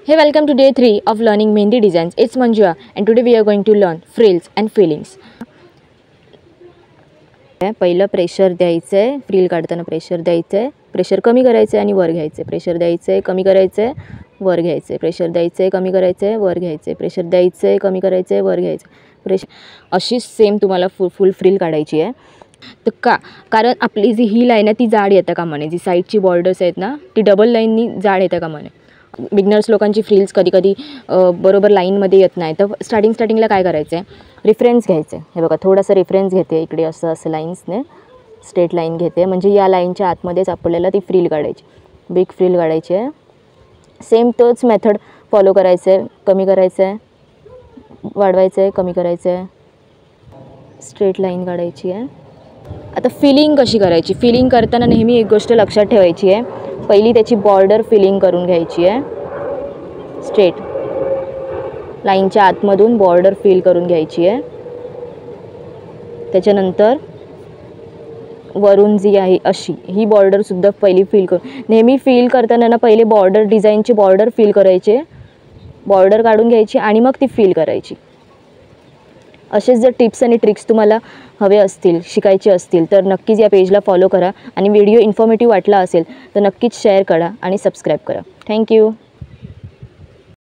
Hey, welcome to day 3 of learning Mehndi designs. It's Manjua and today we are going to learn frills and fillings. पहिलं pressure द्यायचं आहे, frill काढताना pressure द्यायचं आहे, pressure कमी करायचं आहे आणि वर घ्यायचं आहे, प्रेशर द्यायचं आहे, कमी करायचं आहे, वर घ्यायचं आहे, प्रेशर द्यायचं आहे, कमी करायचं आहे, वर घ्यायचं आहे, प्रेशर द्यायचं आहे, कमी करायचं आहे, वर घ्यायचं आहे, प्रेशर अशी सेम तुम्हाला फुल फ्रिल काढायची आहे. तर कारण आपली जी ही लाईन आहे ती जाड येतं कामा नये, जी साईडची बॉर्डर्स आहेत ना ती डबल लाईननी जाड येतं कामा नये. बिगनर्स लोकांची फ्रिल्स कधी कधी बरोबर लाईनमध्ये येत नाही. तर स्टार्टिंगला काय करायचं आहे, रेफरन्स घ्यायचं आहे. हे बघा थोडासा रेफरन्स घेते इकडे असं लाईन्सने स्ट्रेट लाईन घेते, म्हणजे या लाईनच्या आतमध्येच आपल्याला ती फ्रिल काढायची, बिग फ्रिल काढायची आहे. सेम तोच मेथड फॉलो करायचं आहे. कमी करायचं आहे, वाढवायचं आहे, कमी करायचं आहे, स्ट्रेट लाईन काढायची आहे. आता फिलिंग कशी करायची, फिलिंग करताना नेहमी एक गोष्ट लक्षात ठेवायची आहे. पहिली त्याची बॉर्डर फिलिंग करून घ्यायची आहे. स्ट्रेट लाईनच्या आतमधून बॉर्डर फिल करून घ्यायची आहे. त्याच्यानंतर वरून जी आहे अशी ही बॉर्डरसुद्धा पहिली फिल करून, नेहमी फिल करताना ना पहिले बॉर्डर डिझाईनची बॉर्डर फिल करायचे, बॉर्डर काढून घ्यायची आणि मग ती फिल करायची. असेच जर टिप्स आणि ट्रिक्स तुम्हाला हवे असतील, शिकायचे असतील तर नक्कीच या पेजला फॉलो करा आणि व्हिडिओ इन्फॉर्मेटिव्ह वाटला असेल तर नक्कीच शेअर करा आणि सबस्क्राईब करा. थँक्यू.